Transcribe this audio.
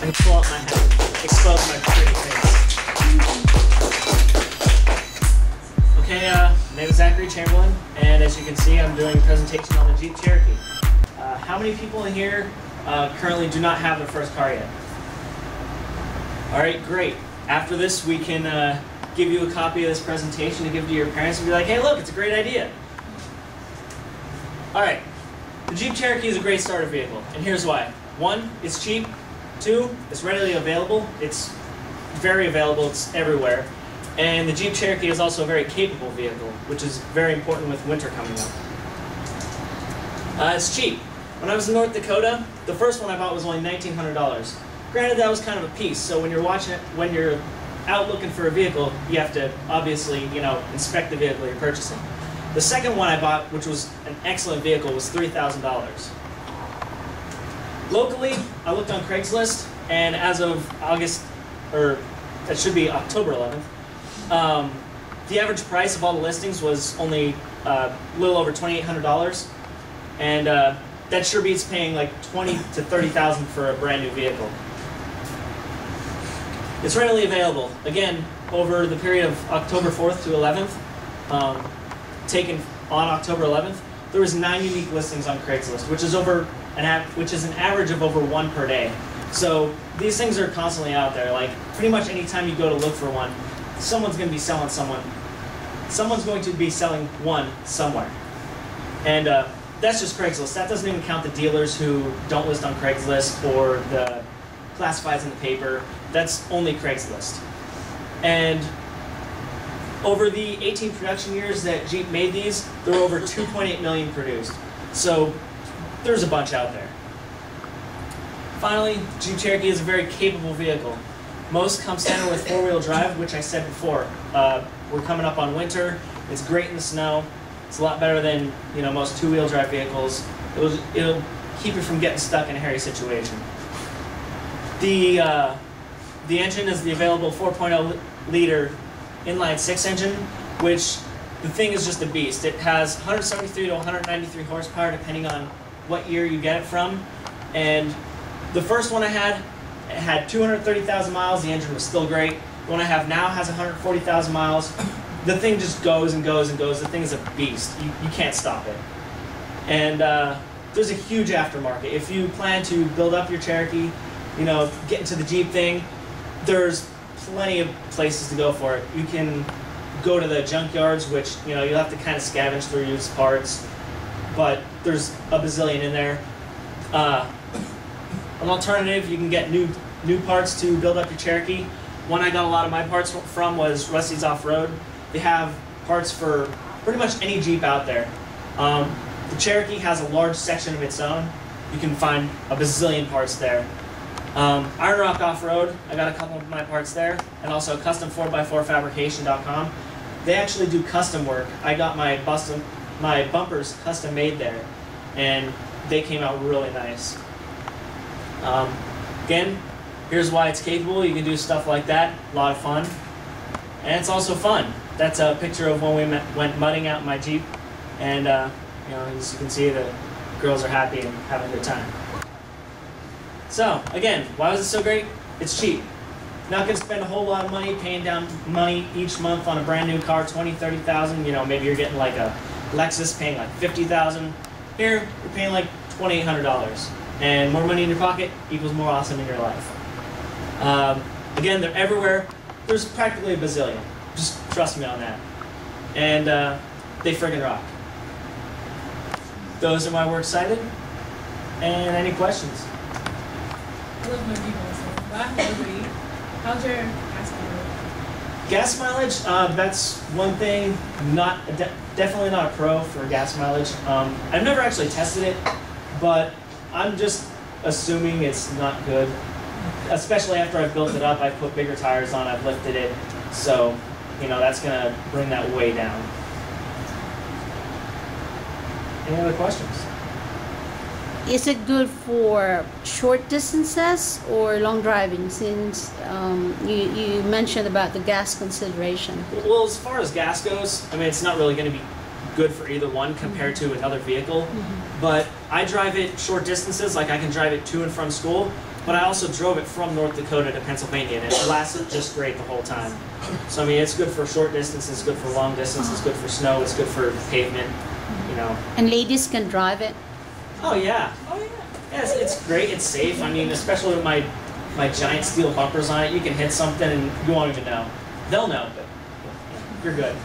and pull up my hat, expose my pretty face. Okay, my name is Chamberlain, and as you can see, I'm doing a presentation on the Jeep Cherokee. How many people in here currently do not have their first car yet? All right, great. After this, we can give you a copy of this presentation to give to your parents and be like, hey, look, it's a great idea. All right, the Jeep Cherokee is a great starter vehicle, and here's why. 1, it's cheap. 2, it's readily available. It's very available, it's everywhere. And the Jeep Cherokee is also a very capable vehicle, which is very important with winter coming up. It's cheap. When I was in North Dakota, the first one I bought was only $1,900. Granted, that was kind of a piece, so when you're watching it, when you're out looking for a vehicle, you have to obviously, inspect the vehicle you're purchasing. The second one I bought, which was an excellent vehicle, was $3,000. Locally, I looked on Craigslist, and as of October 11th, the average price of all the listings was only a little over $2,800, and that sure beats paying like $20,000 to $30,000 for a brand new vehicle. It's readily available. Again, over the period of October 4th to 11th, taken on October 11th, there was 9 unique listings on Craigslist, which is an average of over 1 per day. So these things are constantly out there. Like pretty much any time you go to look for one, someone's going to be selling someone's going to be selling one somewhere. And that's just Craigslist. That doesn't even count the dealers who don't list on Craigslist or the classifieds in the paper. That's only Craigslist. And over the 18 production years that Jeep made these, there were over 2.8 million produced. So there's a bunch out there. Finally, Jeep Cherokee is a very capable vehicle. Most come standard with 4-wheel drive, which I said before. We're coming up on winter. It's great in the snow. It's a lot better than most 2-wheel drive vehicles. It'll keep you from getting stuck in a hairy situation. The engine is the available 4.0 liter inline 6 engine, which the thing is just a beast. It has 173 to 193 horsepower depending on what year you get it from. And the first one I had, it had 230,000 miles. The engine was still great. The one I have now has 140,000 miles. The thing just goes and goes and goes. The thing is a beast. You can't stop it. And there's a huge aftermarket. If you plan to build up your Cherokee, get into the Jeep thing, there's plenty of places to go for it. You can go to the junkyards, which you'll have to kind of scavenge through used parts, but there's a bazillion in there. An alternative, you can get new parts to build up your Cherokee. One I got a lot of my parts from was Rusty's Off-Road. They have parts for pretty much any Jeep out there. The Cherokee has a large section of its own. You can find a bazillion parts there. Iron Rock Off-Road, I got a couple of my parts there, and also custom4x4fabrication.com. They actually do custom work. I got my bumpers custom made there, and they came out really nice. Again, here's why it's capable. You can do stuff like that, a lot of fun, and it's also fun. That's a picture of when we went mudding out in my Jeep, and as you can see, the girls are happy and having a good time. So, again, why was it so great? It's cheap. Not going to spend a whole lot of money paying down money each month on a brand new car, $20,000, $30,000. Maybe you're getting like a Lexus paying like $50,000. Here, you're paying like $2,800. And more money in your pocket equals more awesome in your life. Again, they're everywhere. There's practically a bazillion. Just trust me on that. And they friggin' rock. Those are my works cited. And any questions? I love my people, so last movie, how's your gas mileage? Gas mileage, that's one thing, definitely not a pro for gas mileage. I've never actually tested it, but I'm just assuming it's not good. Especially after I've built it up, I've put bigger tires on, I've lifted it, so that's gonna bring that way down. Any other questions? Is it good for short distances or long driving, since you mentioned about the gas consideration? Well, as far as gas goes, it's not really going to be good for either one compared to another vehicle. But I drive it short distances, like I can drive it to and from school. But I also drove it from North Dakota to Pennsylvania, and it lasted just great the whole time. So I mean, it's good for short distances, it's good for long distance, it's good for snow, it's good for pavement, you know. And ladies can drive it? Oh yeah. Oh yeah. Yeah, it's great, it's safe. I mean, especially with my giant steel bumpers on it, you can hit something and you won't even know. They'll know, but you're good.